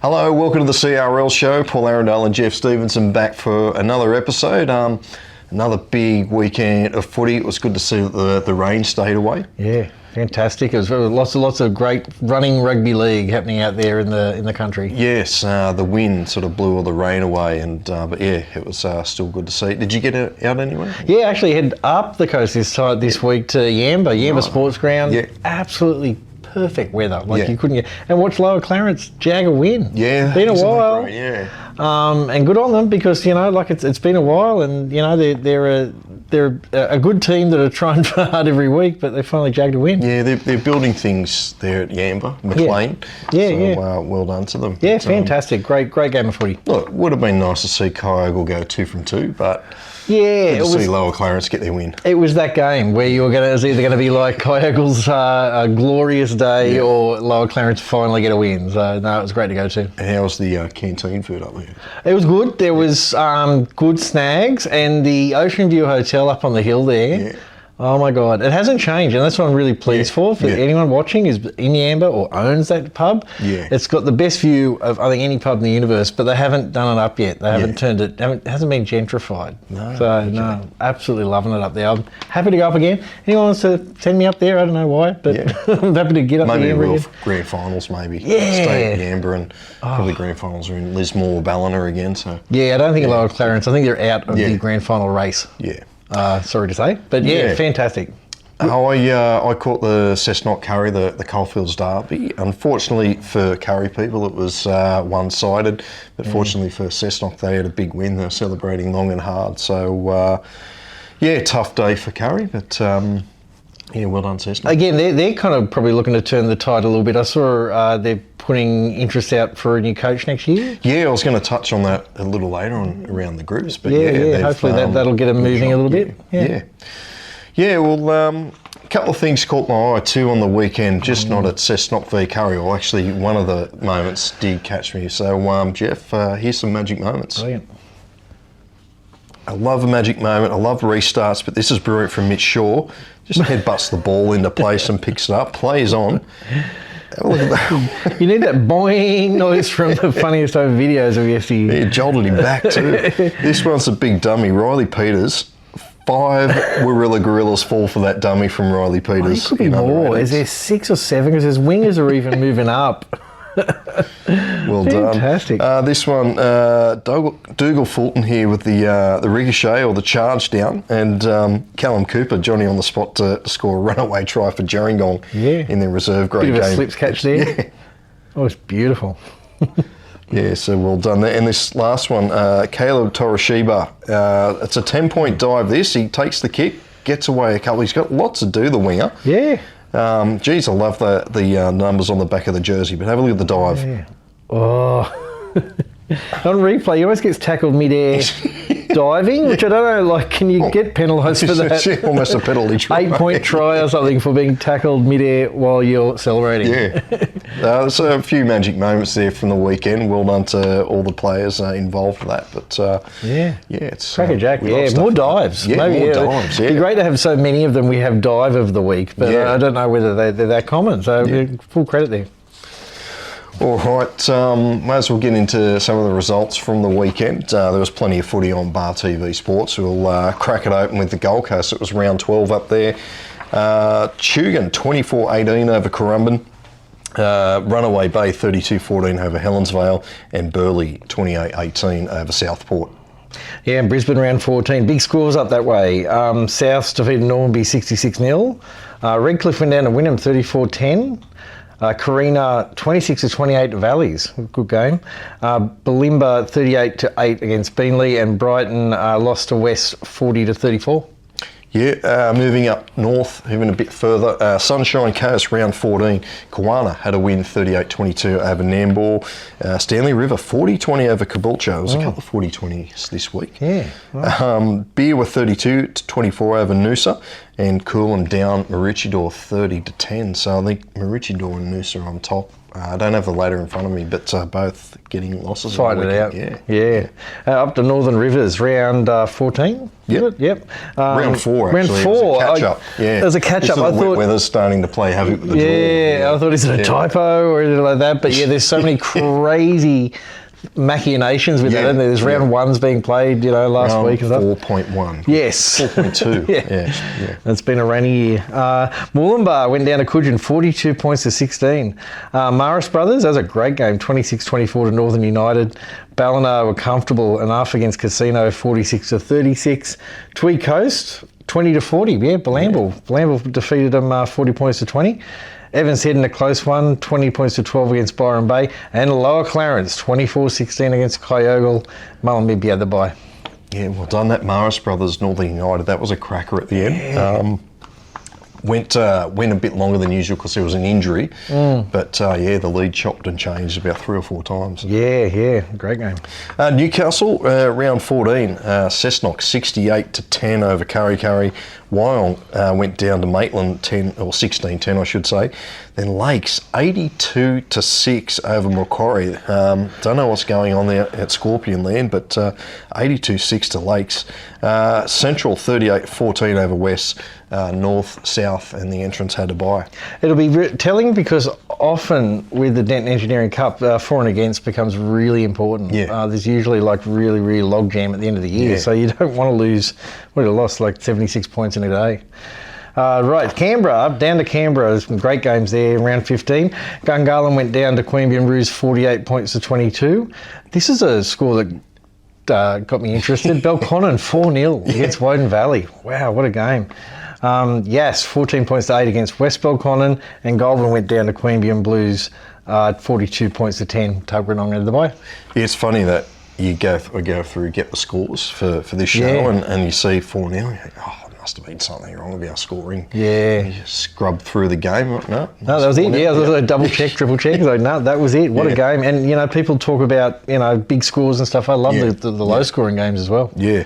Hello, welcome to the CRL Show. Paul Arundel and Geoff Stevenson back for another episode. Another big weekend of footy. It was good to see that the rain stayed away. Yeah, fantastic. It was lots of great running rugby league happening out there in the country. Yes, the wind sort of blew all the rain away, but yeah, it was still good to see. Did you get out anywhere? Yeah, actually head up the coast this week to Yamba Sports Ground. Yeah. Absolutely perfect weather. You couldn't get, and watch Lower Clarence jag a win. Yeah, been a while. Great, yeah. And good on them because it's been a while, and they're a good team that are trying hard every week, but they finally jagged a win. Yeah, they're building things there at Yamba, McLean. Yeah. Well done to them. Yeah, fantastic. Great game of footy. Look, it would have been nice to see Kyogle go 2 from 2, but yeah, good to see Lower Clarence get their win. It was that game where it was either going to be like Kyogle's glorious day or Lower Clarence finally get a win. So no, it was great to go to. And how was the canteen food up there? It was good. There was good snags, and the Ocean View Hotel up on the hill there. Yeah. Oh my God, it hasn't changed, and that's what I'm really pleased for anyone watching is in Yamba or owns that pub. Yeah. It's got the best view of, I think, any pub in the universe, but they haven't done it up yet. They haven't turned it, it hasn't been gentrified. No, absolutely loving it up there. I'm happy to go up again. Anyone wants to send me up there? I don't know why, but I'm happy to get up there again. Grand finals maybe. Yeah. Stay at Yamba and probably grand finals are in Lismore or Ballina again. So yeah, I don't think Lower Clarence. I think they're out of the grand final race. Yeah. Sorry to say, but fantastic. I caught the Cessnock Curry, the Coalfields Derby. Unfortunately for Curry people, it was one-sided, but fortunately for Cessnock, they had a big win. They were celebrating long and hard. So, tough day for Curry, but well done, Cessnock. Again, they're kind of probably looking to turn the tide a little bit. I saw they're putting interest out for a new coach next year. Yeah, I was going to touch on that a little later on around the groups, but hopefully that'll get them moving a little bit. Well, a couple of things caught my eye too on the weekend, just not at Cessnock v Curry. Well, actually, one of the moments did catch me. So, Geoff, here's some magic moments. Brilliant. I love a magic moment. I love restarts, but this is brilliant from Mitch Shaw. Just headbutts the ball into place and picks it up, plays on. Have a look at that. You need that boing noise from the funniest home videos of yesterday. It jolted him back too. This one's a big dummy. Riley Peters. 5 Warilla Gorillas fall for that dummy from Riley Peters. It could be more. Is there 6 or 7? Because his wingers are even moving up. Well done. Fantastic. This one, Dougal Fulton here with the ricochet or the charge down, and Callum Cooper, Johnny on the spot to score a runaway try for Gerringong in their reserve grade game. Bit of a slips catch there. Yeah. Oh, it's beautiful. Yeah, so well done there. And this last one, Caleb Toroshiba, it's a 10-point dive this. He takes the kick, gets away a couple. He's got lots to do, the winger. Yeah. I love the numbers on the back of the jersey, but have a look at the dive. Yeah. Oh. On replay, he always gets tackled mid-air diving, which I don't know, can you get penalised for that? Almost a penalty try. 8-point try or something for being tackled mid-air while you're celebrating. Yeah. So a few magic moments there from the weekend. Well done to all the players involved with that. But it's cracker jack. More dives. Yeah, maybe, more dives. Yeah. It'd be great to have so many of them. We have dive of the week, but I don't know whether they're that common. So full credit there. All right, may as well get into some of the results from the weekend. There was plenty of footy on BarTV Sports. We'll crack it open with the Gold Coast. It was round 12 up there. Tugun 24-18 over Currumbin. Runaway Bay 32-14 over Helensvale, and Burleigh 28-18 over Southport. Yeah, and Brisbane round 14. Big scores up that way. Souths defeated Normanby 66-0. Redcliffe went down to Wynnum 34-10. Carina 26-28 Valleys, good game. Balimba 38-8 against Beenleigh, and Brighton lost to West 40-34. Yeah, moving up north, even a bit further, Sunshine Coast, round 14. Kawana had a win 38-22 over Nambour. Stanley River 40-20 over Caboolture. There was a couple of 40-20s this week. Yeah. Right. Beer were 32-24 over Noosa, and Coolum down Maroochydore 30-10. So I think Maroochydore and Noosa are on top I don't have the ladder in front of me, but both getting losses. Fight it out. Yeah. Up to Northern Rivers, round 14. Yep. Round 4, Round actually. 4. Catch up. Yeah. There's a catch up. I thought weather's starting to play havoc with the draw. I thought, is it a typo or anything like that? But there's so many crazy machinations with that, isn't there? There's round 1s being played, last week and stuff. 4.1. Yes. 4.2. yeah. It's been a rainy year. Moolumbar went down to Coogin, 42 points to 16. Maris Brothers, that was a great game, 26-24 to Northern United. Ballina were comfortable enough against Casino, 46 to 36. Tweed Coast, 20 to 40. Blamble defeated them 40 points to 20. Evans Head in a close one, 20 points to 12 against Byron Bay. And Lower Clarence, 24-16 against Kyogle. Mullumbimby had the bye. Yeah, well done. That Maris Brothers, Northern United, that was a cracker at the end. Went a bit longer than usual because there was an injury. But the lead chopped and changed about 3 or 4 times. Yeah, great game. Newcastle, round 14, Cessnock 68 to 10 over Kurri. Wyong went down to Maitland 16-10, I should say. Then Lakes 82 to 6 over Macquarie. Don't know what's going on there at Scorpion Land, but 82-6 to Lakes. Central 38-14 over West. North, South, and the entrance had a bye. It'll be telling because often with the Denton Engineering Cup, for and against becomes really important. There's usually really, really log jam at the end of the year, so you don't want to lose. Would have lost 76 points in a day. Canberra, down to Canberra. There's some great games there. Round 15, Gungahlin went down to Queanbeyan Roos, 48 points to 22. This is a score that got me interested. Belconnen 4-0 against Woden Valley. Wow, what a game. 14 points to 8 against West Belconnen, and Goulburn went down to Queanbeyan Blues, 42 points to 10. Tuggeranong had the bye. Yeah, it's funny that you go through, get the scores for this show, and you see 4-0, you think, must have been something wrong with our scoring. You scrub through the game. No, that was it. I was double check, triple check. No, that was it. What a game. And, people talk about, big scores and stuff. I love the low scoring games as well. Yeah.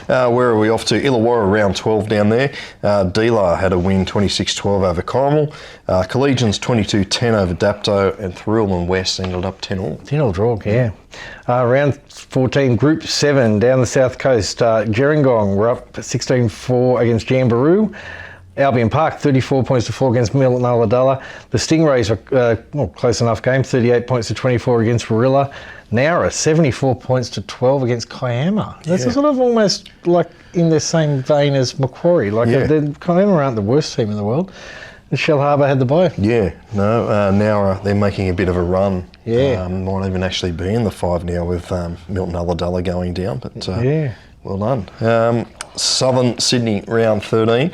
Where are we off to? Illawarra, round 12 down there. Dealer had a win, 26-12 over Corrimal. Collegians, 22-10 over Dapto. And Thirroul and West ended up 10-all. 10-all draw, yeah. Round 14, Group 7 down the south coast. Gerringong were up 16-4 against Jamboree. Albion Park, 34 points to 4 against Milton Ulladulla. The Stingrays were close enough game, 38 points to 24 against Warilla. Nowra, 74 points to 12 against Kiama. That's sort of almost like in the same vein as Macquarie. Kiama aren't the worst team in the world. Shell Harbour had the bye. Nowra, they're making a bit of a run. Might even actually be in the 5 now with Milton Ulladulla going down, but well done. Southern Sydney, round 13.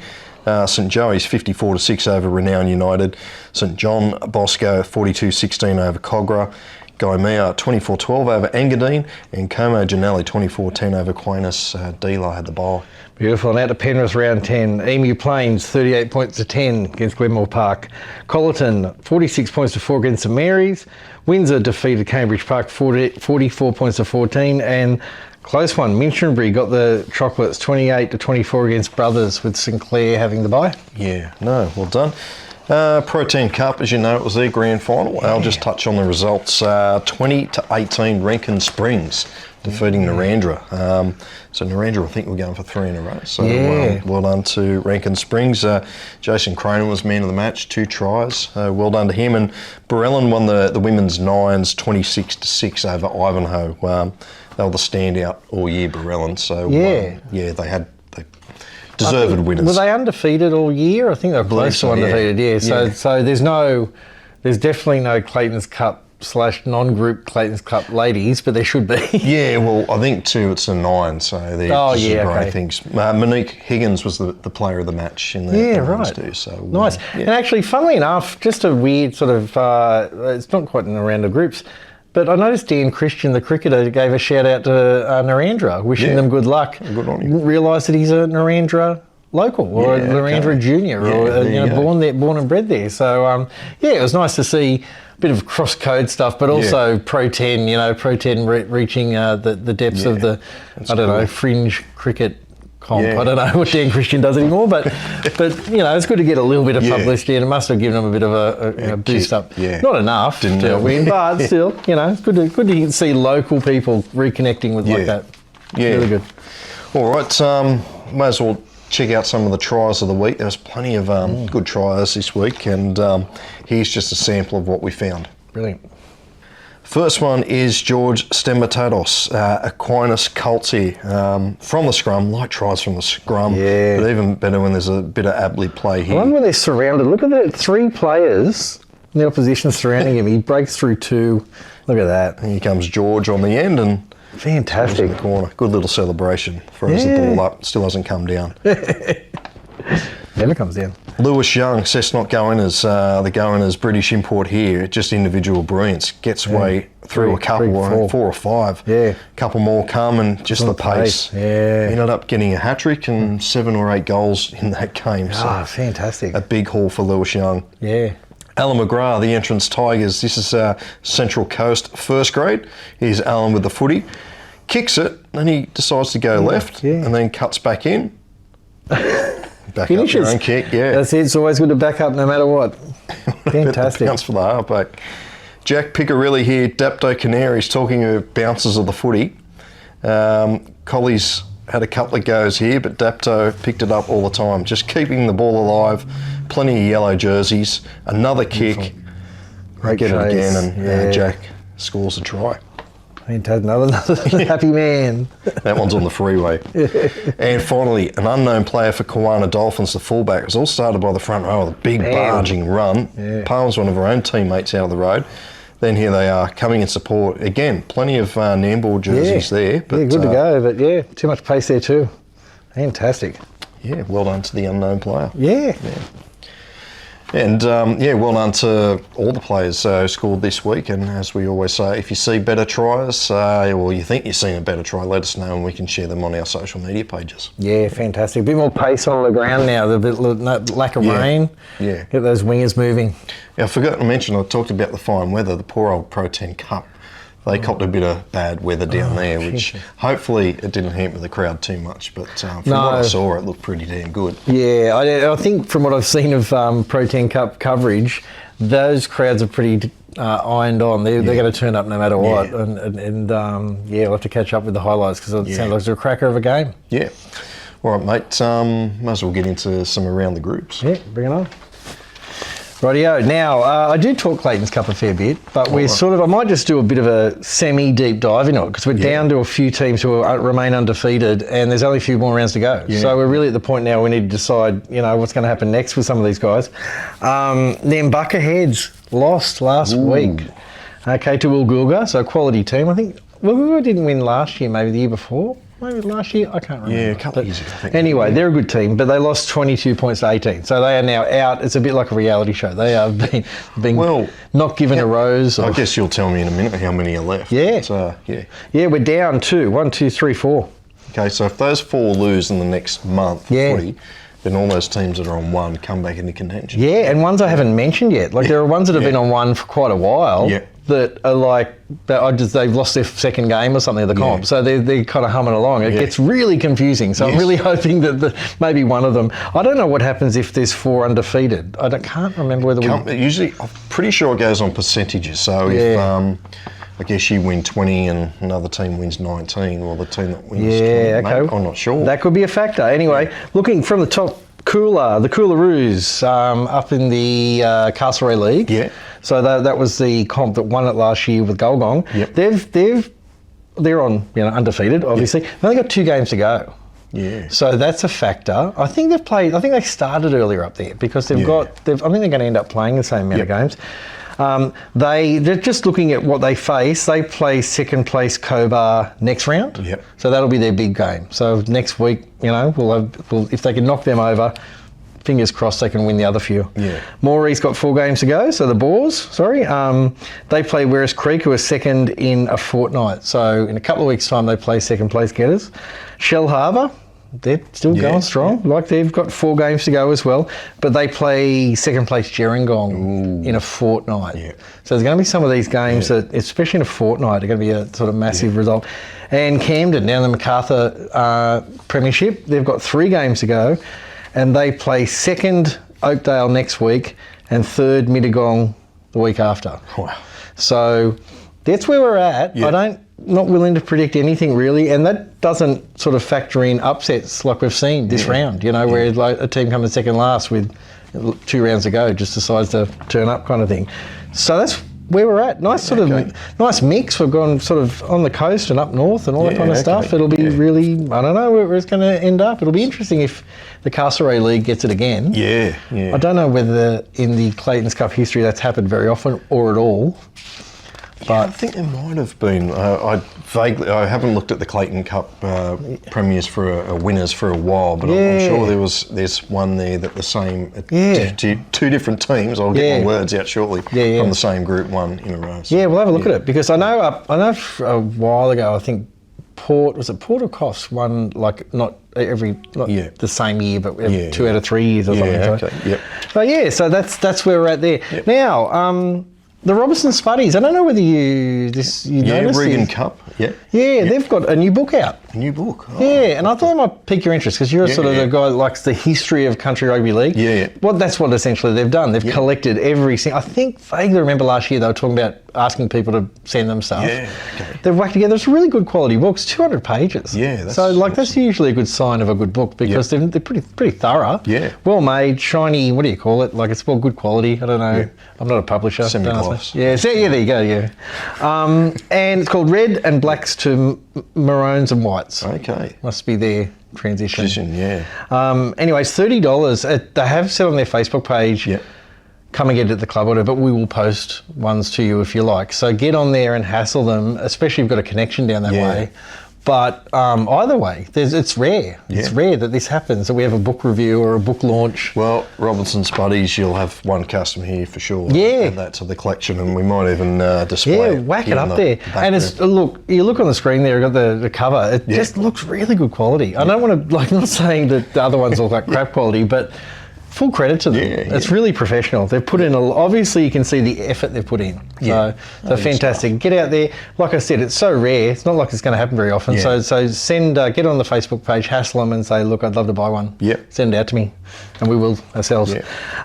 St Joey's 54 to 6 over Renown United. St John Bosco 42-16 over Cogra. Gaimea 24-12 over Engadine, and Como Janelli 24-10 over Aquinas. Dealer had the bye. Beautiful. And out to Penrith, round 10. Emu Plains 38 points to 10 against Glenmore Park. Colleton 46 points to 4 against St Mary's. Windsor defeated Cambridge Park 44 points to 14, and close one, Minchinbury got the Chocolates 28 to 24 against Brothers, with Sinclair having the bye. Well done. Protein Cup, as you know, it was their grand final. I'll just touch on the results. 20 to 18, Rankin Springs defeating Narandra. So Narandra, I think we're going for 3 in a row. So well done to Rankin Springs. Jason Cronin was man of the match, 2 tries. Well done to him. And Borellan won the women's nines 26 to 6 over Ivanhoe. They were the standout all year, Borellan. So they deserved winners. Were they undefeated all year? I think they were close to undefeated, So there's definitely no Clayton's Cup / non-group Clayton's Cup ladies, but there should be. I think too it's a 9, so they're great things. Monique Higgins was the player of the match in the too. So nice. And actually, funnily enough, just a weird sort of, it's not quite in a round of groups, but I noticed Dan Christian, the cricketer, gave a shout out to Narandra, wishing them good luck. Good on you. Didn't realise that he's a Narandra local or a Narandra junior, or born and bred there. So it was nice to see a bit of cross code stuff, but also Pro 10. Pro 10 reaching the depths of the fringe cricket comp. Yeah. I don't know what Dan Christian does anymore, but it's good to get a little bit of publicity, and it must have given them a bit of a boost up. Yeah. Not enough to win, but still, it's good to see local people reconnecting with like that. Yeah. Really good. All right, may as well check out some of the tries of the week. There's plenty of good tries this week, and here's just a sample of what we found. Brilliant. First one is George Stematatos, Aquinas Colts here, from the scrum, like tries from the scrum, but even better when there's a bit of Abley play here. I love when they're surrounded. Look at the 3 players in the opposition surrounding him. He breaks through 2. Look at that. And here comes George on the end, and fantastic. in the corner. Good little celebration. Throws the ball up, still hasn't come down. Never comes down. Lewis Young, Cessnock Goaners, the Goaners British import here, just individual brilliance. Gets way through a couple, 4 or 5. Yeah. Couple more come, and just the pace. Yeah. Ended up getting a hat-trick and 7 or 8 goals in that game. So fantastic. a big haul for Lewis Young. Yeah. Alan McGrath, the Entrance Tigers. This is Central Coast first grade. Here's Alan with the footy. Kicks it, and he decides to go left, and then cuts back in. Back Finishes. up your own kick, That's it. It's always good to back up no matter what. Fantastic. Bounce for the halfback. Jack Piccarilli here, Dapto Canaries, talking of bounces of the footy. Collies had a couple of goes here, but Dapto picked it up all the time, just keeping the ball alive. Plenty of yellow jerseys. Another kick. Great Get it chase. again, and Jack scores a try. Fantastic. Another happy man. That one's on the freeway. And finally, an unknown player for Kawana Dolphins, the fullback. It was all started by the front row with a big barging run. Palmer's one of her own teammates out of the road. Then here they are coming in support. Again, plenty of Nambour jerseys there. But, good to go, but too much pace there too. Fantastic. Yeah, well done to the unknown player. Yeah. And well done to all the players who scored this week. And as we always say, if you see better tries, or you think you've seen a better try, let us know and we can share them on our social media pages. Yeah, fantastic. A bit more pace on the ground now. The lack of rain. Yeah. Get those wingers moving. Yeah, I forgot to mention, I talked about the fine weather, the poor old Pro 10 Cup. They copped a bit of bad weather down there, which hopefully it didn't hamper the crowd too much. But from what I saw, it looked pretty damn good. Yeah, I think from what I've seen of Pro 10 Cup coverage, those crowds are pretty ironed on. They're going to turn up no matter what. And we'll have to catch up with the highlights because it sounds like it's a cracker of a game. Yeah. All right, mate. Might as well get into some around the groups. Yeah, bring it on. Rightio. Now, I do talk Clayton's Cup a fair bit, but we're I might just do a bit of a semi-deep dive into it because we're down to a few teams who remain undefeated and there's only a few more rounds to go. Yeah. So we're really at the point now we need to decide, what's going to happen next with some of these guys. Then Buckerheads lost last week. Okay, to Woolgoolga, so a quality team. I think Woolgoolga didn't win last year, maybe the year before. Maybe last year, I can't remember. Yeah, a couple of years ago, I think. Anyway, they're a good team, but they lost 22 points to 18. So they are now out. It's a bit like a reality show. They have been not given a rose. I guess you'll tell me in a minute how many are left. Yeah. So, Yeah, we're down to 1, 2, 3, 4. Okay, so if those 4 lose in the next month, footy, then all those teams that are on 1 come back into contention. Yeah, and ones I haven't mentioned yet. Like there are ones that have been on 1 for quite a while. Yeah. That are like they've lost their second game or something of the comp, so they're kind of humming along. It gets really confusing. So I'm really hoping that maybe one of them. I don't know what happens if there's 4 undefeated. I can't remember whether usually I'm pretty sure it goes on percentages. So if I guess you win 20 and another team wins 19, or the team that wins 20, I'm not sure. That could be a factor. Anyway, looking from the top. The Coolaroos up in the Castlereagh League. Yeah. So that was the comp that won it last year with Golgong. Yep. They're on undefeated, obviously. They've only got 2 games to go. Yeah. So that's a factor. I think they've played. I think they started earlier up there because they've got. I think they're going to end up playing the same amount of games. They're just looking at what they face. They play second place Cobar next round. Yep. So that'll be their big game. So next week, we'll if they can knock them over, fingers crossed they can win the other few. Yeah. Morey's got 4 games to go. So the Boars, they play Werris Creek, who are second in a fortnight. So in a couple of weeks' time, they play second place getters. Shell Harbour, they're still going strong. Like they've got 4 games to go as well, but they play second place Gerringong in a fortnight. Yeah. So there's going to be some of these games that, especially in a fortnight, are going to be a sort of massive result. And Camden, down the Macarthur Premiership, they've got 3 games to go, and they play second Oakdale next week and third Mittagong the week after. Wow. So that's where we're at. Yeah. Not willing to predict anything really, and that doesn't sort of factor in upsets like we've seen this round, where like a team coming second last with 2 rounds to go just decides to turn up kind of thing. So that's where we're at. Nice sort of nice mix. We've gone sort of on the coast and up north and all that kind of stuff. It'll be really, I don't know where it's going to end up. It'll be interesting if the Castlereagh League gets it again. Yeah. I don't know whether in the Clayton's Cup history that's happened very often or at all. But I think there might have been. I haven't looked at the Clayton Cup premiers for winners for a while, but I'm sure there's one there that the same two different teams. I'll get my words out shortly from the same group won in a row. So, we'll have a look at it because I know a while ago I think Port or Coffs won like not the same year, but 2 out of 3 years or something. But so that's where we're at there now. The Robertson Spuddies, I don't know whether you noticed Regan Cup, they've got a new book out. A new book? Oh, and I thought it might pique your interest because you're sort of the guy that likes the history of country rugby league. Well, that's what essentially they've done. They've collected every single, I think vaguely remember last year they were talking about asking people to send them stuff. They've whacked together, it's a really good quality book, it's 200 pages. That's usually a good sign of a good book because they're pretty thorough. Well made, shiny, what do you call it? Like it's well good quality, I don't know. I'm not a publisher. Semi-gloss. There you go, and it's called Red and Blacks to Maroons and Whites. Okay. Must be their transition. Anyways, $30. They have said on their Facebook page, come and get it at the club order, but we will post ones to you if you like. So get on there and hassle them, especially if you've got a connection down that way. But either way, it's rare. It's rare that this happens, that we have a book review or a book launch. Well, Robinson Spuddies, you'll have one customer here for sure. Add that to the collection, and we might even display it. Whack it up there. And it's you look on the screen there, you've got the cover. It just looks really good quality. I don't want to, not saying that the other ones look like crap quality, but full credit to them. It's really professional. They've put in obviously you can see the effort they've put in. So fantastic. Stuff. Get out there. Like I said, it's so rare. It's not like it's going to happen very often. So send, get on the Facebook page, hassle them and say, look, I'd love to buy one. Send it out to me. And we will ourselves.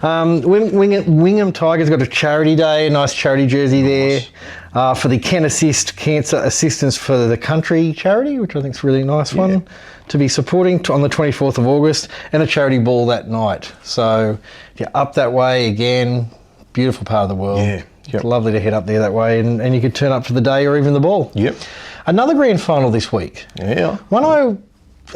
Wingham Tigers got a charity day, a nice charity jersey there for the Can Assist Cancer Assistance for the Country charity, which I think is a really nice one to be supporting on the 24th of August, and a charity ball that night. So if you're up that way, again, beautiful part of the world. It's lovely to head up there that way, and you could turn up for the day or even the ball. Another grand final this week. One I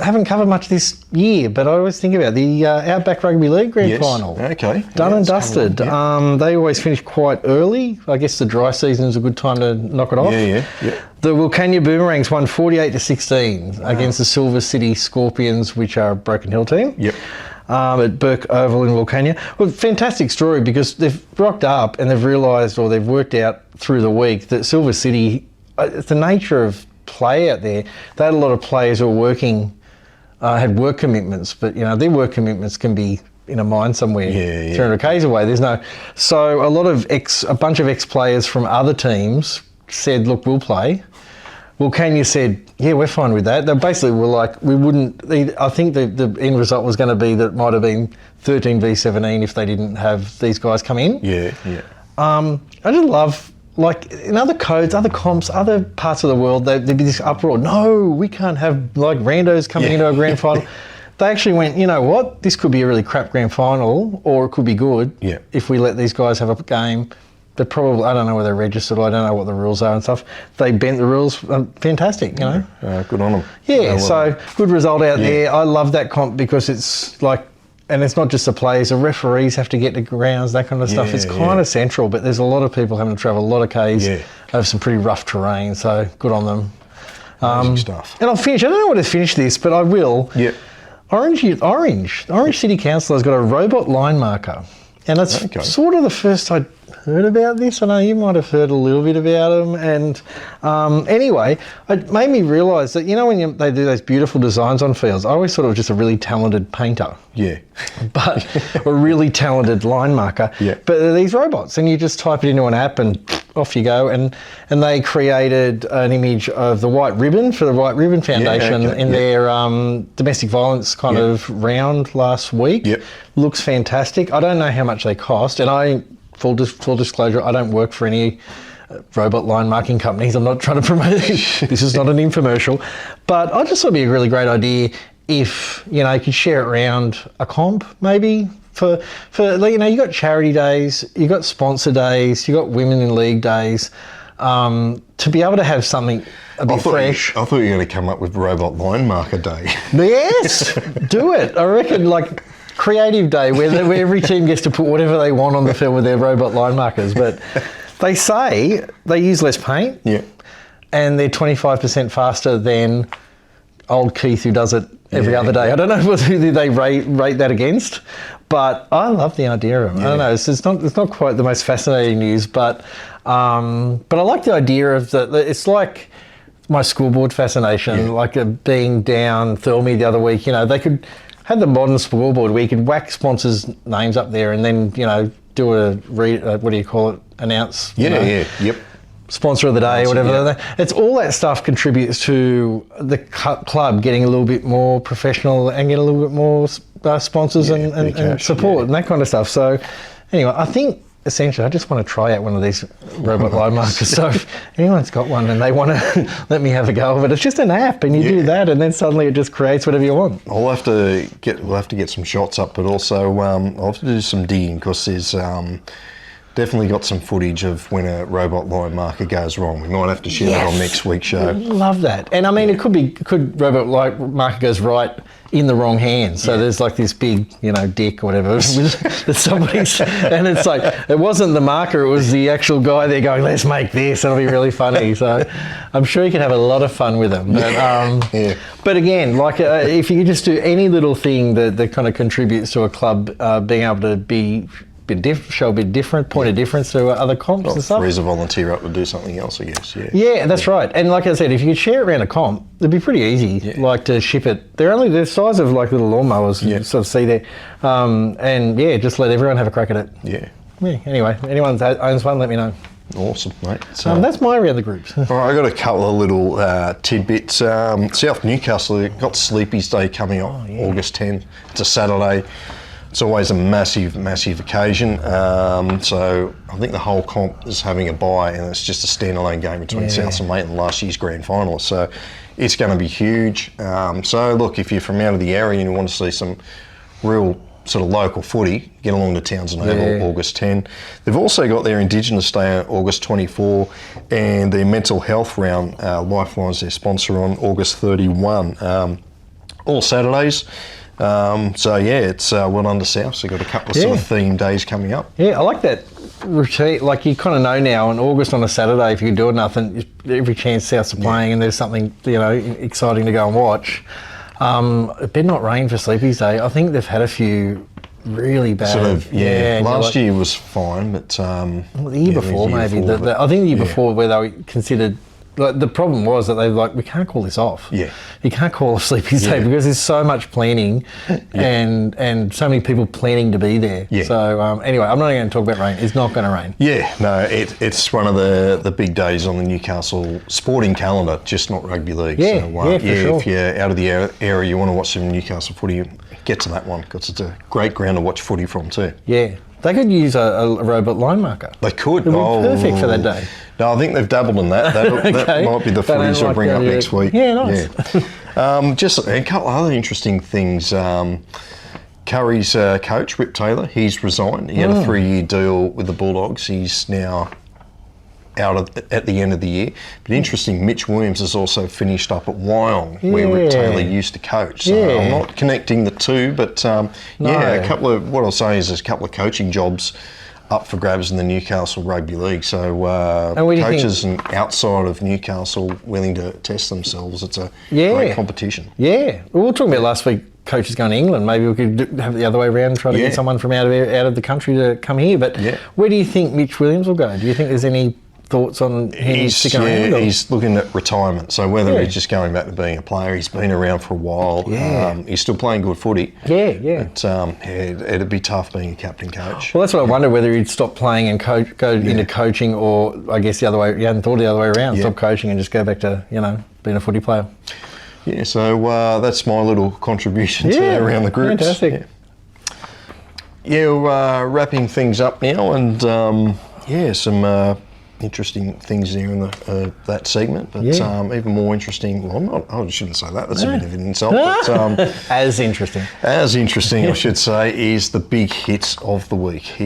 haven't covered much this year, but I always think about the Outback Rugby League grand final. Done and dusted. They always finish quite early. I guess the dry season is a good time to knock it off. The Wilcannia Boomerangs won 48-16 against the Silver City Scorpions, which are a Broken Hill team. At Burke Oval in Wilcannia. Well, fantastic story because they've rocked up and they've realised, or they've worked out through the week, that Silver City, it's the nature of play out there. They had a lot of players who were working, had work commitments, but their work commitments can be in a mine somewhere 300 k's away. There's no, so a bunch of ex-players from other teams said, look, we'll play. Wilcannia said, we're fine with that. They basically were like, we wouldn't, I think the end result was going to be that it might have been 13v17 if they didn't have these guys come in. I just love, like in other codes, other comps, other parts of the world, there'd be this uproar. No, we can't have like randos coming into a grand final. They actually went, you know what, this could be a really crap grand final, or it could be good if we let these guys have a game. They probably, I don't know whether they're registered, I don't know what the rules are and stuff. They bent the rules, fantastic, Good on them. So good result out there. I love that comp because it's like, and it's not just the players, the referees have to get to grounds, that kind of stuff. It's kind of central, but there's a lot of people having to travel a lot of k's over some pretty rough terrain, so good on them. Amazing stuff. And I'll finish, I don't know how to finish this, but I will. Orange City Council has got a robot line marker. And that's sort of the first heard about this. I know you might have heard a little bit about them. And anyway, it made me realise that, you know, when they do those beautiful designs on fields, I always thought it was just a really talented painter. Yeah. But a really talented line marker. Yeah. But they're these robots, and you just type it into an app and off you go. And they created an image of the White Ribbon for the White Ribbon Foundation in their domestic violence kind of round last week. Yep. Looks fantastic. I don't know how much they cost, and full disclosure, I don't work for any robot line marking companies. I'm not trying to promote it. This is not an infomercial. But I just thought it'd be a really great idea if, you know, you could share it around a comp, maybe, for you know, you got charity days, you got sponsor days, you got women in league days, to be able to have something a bit fresh. I thought you were going to come up with Robot Line Marker Day. Yes, do it. I reckon, like, creative day where every team gets to put whatever they want on the field with their robot line markers. But they say they use less paint. Yeah. And they're 25% faster than old Keith, who does it every other day. I don't know who they rate that against, but I love the idea of it. I don't know. It's not quite the most fascinating news, but I like the idea of it's like my school board fascination, like being down Thirlmere the other week. You know, they could have the modern scoreboard where you could whack sponsors' names up there and then, you know, do what do you call it? Announce. Yep. Sponsor of the day or whatever. It's all that stuff contributes to the club getting a little bit more professional and getting a little bit more sponsors and support and that kind of stuff. So anyway, I think essentially I just want to try out one of these robot line markers. So if anyone's got one and they want to let me have a go of it, it's just an app and you do that and then suddenly it just creates whatever you want. We'll have to get some shots up, but also I'll have to do some digging because there's definitely got some footage of when a robot line marker goes wrong. We might have to share that on next week's show. Love that. And I mean, it could robot line marker goes right in the wrong hands. So there's like this big, you know, dick or whatever that somebody's, and it's like, it wasn't the marker, it was the actual guy there going, let's make this, it'll be really funny. So I'm sure you can have a lot of fun with them. But, but again, like if you just do any little thing that kind of contributes to a club being able to show a bit different, point of difference to other comps and stuff. Freeze a volunteer up to do something else, I guess. Yeah, that's right. And like I said, if you could share it around a comp, it'd be pretty easy, like to ship it. They're only the size of like little lawnmowers, you sort of see there. And just let everyone have a crack at it. Yeah. Anyway, anyone owns one, let me know. Awesome, mate. So, that's my around the groups. All right, I got a couple of little tidbits. South Newcastle got Sleepy's Day coming up, August 10th. It's a Saturday. It's always a massive, massive occasion. So I think the whole comp is having a bye, and it's just a standalone game between South and Maitland, last year's grand finalists. So it's going to be huge. So look, if you're from out of the area and you want to see some real sort of local footy, get along to Townsend Oval, August 10. They've also got their Indigenous Day on August 24, and their mental health round, Lifeline's their sponsor, on August 31. All Saturdays. It's well under South, so got a couple of sort of theme days coming up. Yeah, I like that routine. Like, you kind of know now, in August on a Saturday, if you're doing nothing, every chance Souths are playing and there's something, you know, exciting to go and watch. It better not rain for Sleepy's Day. I think they've had a few really bad. Last year was fine, but the year before maybe. I think the year before, where they were considered. Like, the problem was that they were like, we can't call this off. Yeah. You can't call off Sleepy's Day because there's so much planning and so many people planning to be there. Yeah. So anyway, I'm not going to talk about rain. It's not going to rain. Yeah, no, it's one of the big days on the Newcastle sporting calendar, just not rugby league. Yeah, so, for sure. If you're out of the area, you want to watch some Newcastle footy, get to that one because it's a great ground to watch footy from too. Yeah. They could use a robot line marker. They could. It would be perfect for that day. No, I think they've dabbled in that. That might be the footage I'll bring up next week. Yeah, nice. Yeah. Just a couple other interesting things. Curry's coach, Rip Taylor, he's resigned. He had a 3-year deal with the Bulldogs. He's now out at the end of the year. But interesting, Mitch Williams has also finished up at Wyong, where Rip Taylor used to coach. So I'm not connecting the two, but a couple of, what I'll say is there's a couple of coaching jobs up for grabs in the Newcastle Rugby League. So coaches and outside of Newcastle willing to test themselves. It's a great competition. Yeah. We were talking about last week, coaches going to England. Maybe we could have it the other way around and try to get someone from out of the country to come here. But where do you think Mitch Williams will go? Do you think there's any thoughts on him sticking around? He's looking at retirement. So whether he's just going back to being a player, he's been around for a while. He's still playing good footy. But it'd be tough being a captain coach. Well, that's what I wonder, whether he'd stop playing and go into coaching, or I guess the other way. You hadn't thought the other way around. Stop coaching and just go back to being a footy player. Yeah. So that's my little contribution to around the groups. Fantastic. We're wrapping things up now, and some interesting things there in that segment, but even more interesting. Well, I shouldn't say that. That's a bit of an insult. But, as interesting, I should say, is the big hits of the week.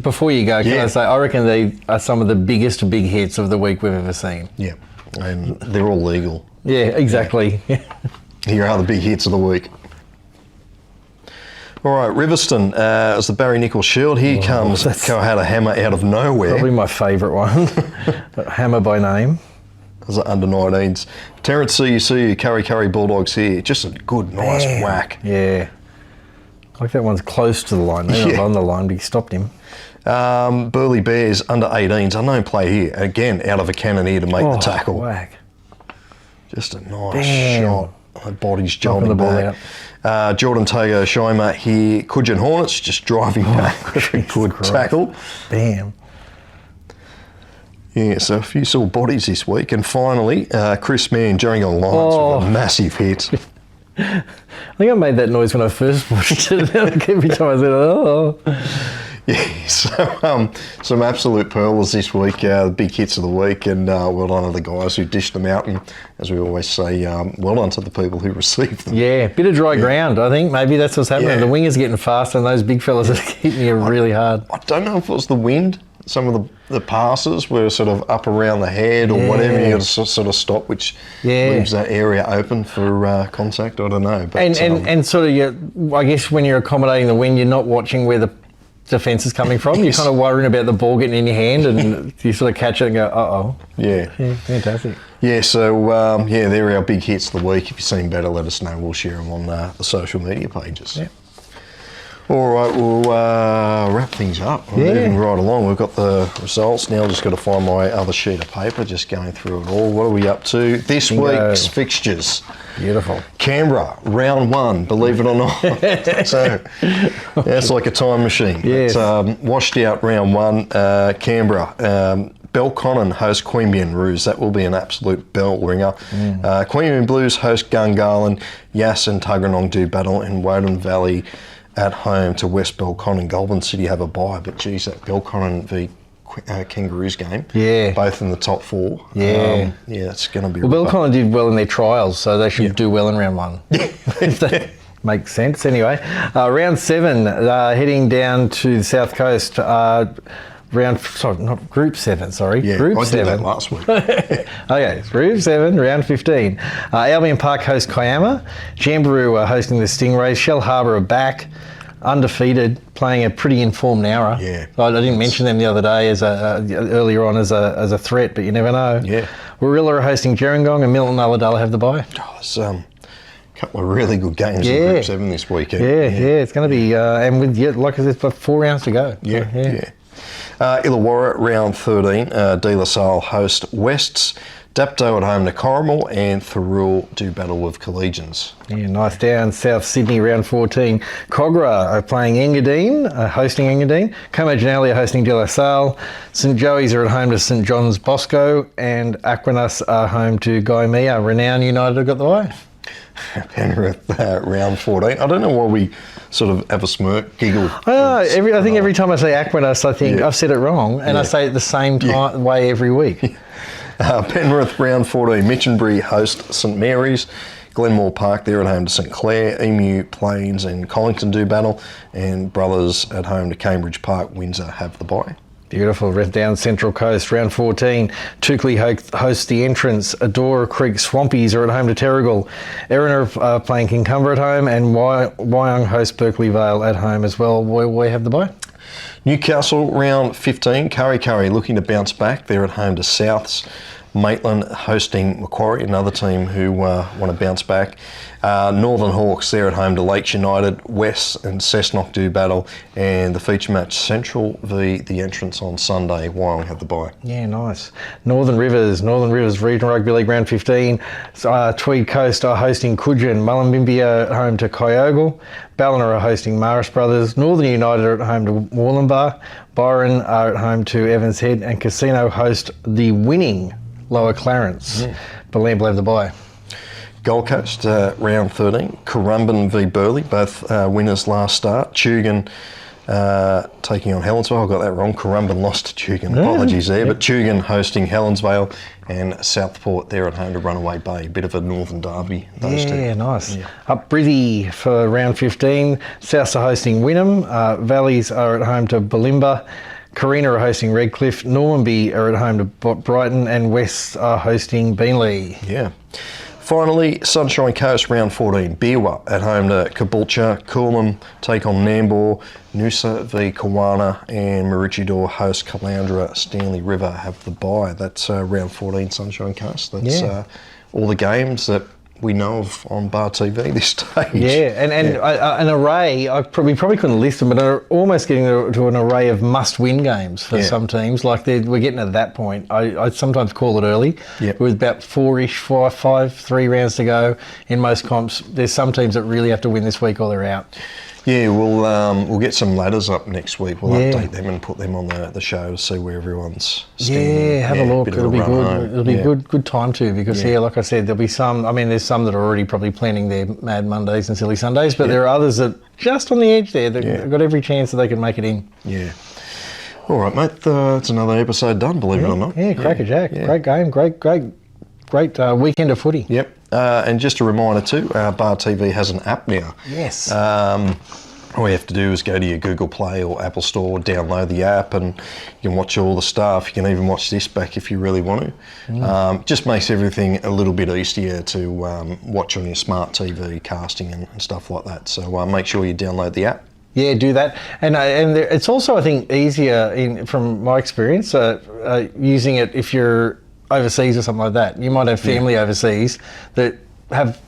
Before you go, can I say I reckon they are some of the biggest big hits of the week we've ever seen. Yeah, and they're all legal. Yeah, exactly. Here are the big hits of the week. All right, Riverston, as the Barry Nichols Shield, here comes Kohata Hammer out of nowhere. Probably my favourite one. Hammer by name. As the under-19s. Terrence CUC, Curry Bulldogs here. Just a good, nice whack. Yeah. Like that one's close to the line. They're not on the line, but he stopped him. Burleigh Bears, under-18s, unknown play here. Again, out of a cannoneer to make the tackle. Whack. Just a nice shot. The body's jolting back. Jordan Tago Shimer here. Coogin Hornets just driving back with a good tackle. Bam. Yeah, so a few sore bodies this week. And finally, Chris Mann, Gerringong Lions with a massive hit. I think I made that noise when I first watched it. Every time I said, oh. Yeah, so some absolute pearls this week, the big hits of the week, and well done to the guys who dished them out, and as we always say, well done to the people who received them. Yeah, bit of dry ground, I think. Maybe that's what's happening. The wingers are getting faster, and those big fellas are hitting you really hard. I don't know if it was the wind. Some of the passes were sort of up around the head or whatever. You got to sort of stop, which leaves that area open for contact. I don't know. But, and sort of, I guess when you're accommodating the wind, you're not watching where the defence is coming from. You're kind of worrying about the ball getting in your hand, and you sort of catch it and go, uh-oh. Yeah, fantastic. Yeah, so, they're our big hits of the week. If you've seen better, let us know. We'll share them on the social media pages. Yeah. All right, we'll wrap things up. We're moving right along. We've got the results now. Just got to find my other sheet of paper, just going through it all. What are we up to? This week's fixtures. Beautiful. Canberra, round 1, believe it or not. So that's like a time machine. Yes. Washed out round 1, Canberra. Belconnen host Queanbeyan Roos. That will be an absolute bell ringer. Queanbeyan Blues host Gungahlin. Yass and Tuggeranong do battle in Woden Valley at home to West Belconnen. Goulburn City have a bye, but geez, that Belconnen v Kangaroos game, both in the top 4. It's going to be. Well, Belconnen did well in their trials, so they should do well in round 1. If that makes sense. Anyway, round 7, heading down to the south coast. Group 7, sorry. Yeah, Group I 7. did that last week. Okay, Group 7, round 15. Albion Park host Kiama. Jamboree are hosting the Stingrays. Shell Harbour are back, undefeated, playing a pretty informed Nowra. Yeah. I didn't mention them the other day earlier on as a threat, but you never know. Yeah. Warilla are hosting Gerringong, and Milton Ulladulla have the bye. There's a couple of really good games in Group 7 this weekend. It's going to be, and with, like I said, it's 4 rounds to go. Illawarra, round 13. De La Salle host Wests. Dapto at home to Corrimal, and Thurul do battle with Collegians. Yeah, nice. Down South Sydney, round 14. Cogra are playing Engadine, hosting Engadine. Como Janelli are hosting De La Salle. St Joey's are at home to St John's Bosco, and Aquinas are home to Gaimea. Renown United have got the bye. Penrith, round 14. I don't know why we sort of have a smirk, giggle. I think every time I say Aquinas, I think I've said it wrong, and I say it the same way every week. Penrith, round 14. Mitchenbury host St Mary's. Glenmore Park, they're at home to St Clair. Emu, Plains and Collington do battle. And Brothers at home to Cambridge Park. Windsor have the bye. Beautiful. Down Central Coast, round 14. Toukley hosts the Entrance. Adora Creek Swampies are at home to Terrigal. Erin are playing Kincumber at home, and Wyong hosts Berkeley Vale at home as well. We have the bye. Newcastle, round 15. Curry looking to bounce back. They're at home to Souths. Maitland hosting Macquarie, another team who want to bounce back. Northern Hawks, they're at home to Lakes United. West and Cessnock do battle, and the feature match Central v the Entrance on Sunday. Wyong have the bye. Yeah, nice. Northern Rivers Regional Rugby League Round 15. Tweed Coast are hosting Coogin. Mullumbimby are home to Kyogle. Ballina are hosting Marist Brothers. Northern United are at home to Wollumbar. Byron are at home to Evans Head, and Casino host the winning Lower Clarence. Blamble have the bye. Gold Coast, round 13. Currumbin v Burleigh, both winners last start. Tugan taking on Helensvale. I got that wrong. Currumbin lost to Tugan. Apologies there. But Tugan hosting Helensvale, and Southport, they're at home to Runaway Bay. Bit of a northern derby, those two. Yeah, nice. Up Brithy for round 15. Souths are hosting Wynnum. Valleys are at home to Bulimba. Carina are hosting Redcliffe. Normanby are at home to Brighton, and West are hosting Beenleigh. Yeah. Finally, Sunshine Coast, round 14. Beerwah at home to Caboolture. Coolum take on Nambour. Noosa v Kawana, and Maroochydore host Caloundra. Stanley River have the bye. That's round 14 Sunshine Coast. That's all the games that we know of on BarTV this stage. Yeah, and an array, we probably couldn't list them, but are almost getting to an array of must-win games for some teams. Like we're getting to that point. I sometimes call it early. With about 3 rounds to go in most comps. There's some teams that really have to win this week or they're out. Yeah, we'll get some ladders up next week. We'll update them and put them on the show to see where everyone's standing. Yeah, have a look. It'll be good. Home. It'll be good time too, because like I said, there'll be some. I mean, there's some that are already probably planning their Mad Mondays and Silly Sundays, but there are others that just on the edge there. They've got every chance that they can make it in. Yeah. All right, mate. It's another episode done. Believe it or not. Yeah, crackerjack. Yeah. Great game. Great weekend of footy. Yep. And just a reminder too, BarTV has an app now. Yes. All you have to do is go to your Google Play or Apple Store, download the app, and you can watch all the stuff. You can even watch this back if you really want to. Just makes everything a little bit easier to watch on your smart TV, casting and stuff like that. So make sure you download the app. Yeah, do that. And it's also, I think, easier from my experience using it if you're overseas or something like that. You might have family overseas that have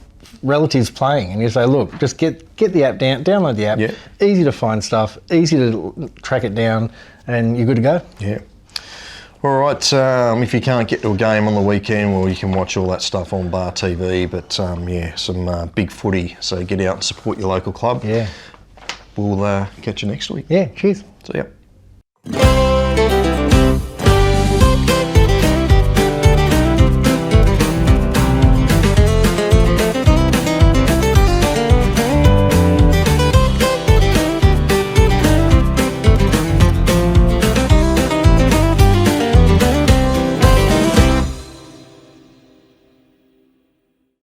relatives playing, and you say, look, just get the app download the app. Easy to find stuff, easy to track it down, and you're good to go. Yeah. All right, if you can't get to a game on the weekend, well, you can watch all that stuff on BarTV, but some big footy, so get out and support your local club. Yeah. We'll catch you next week. Yeah, cheers. See ya.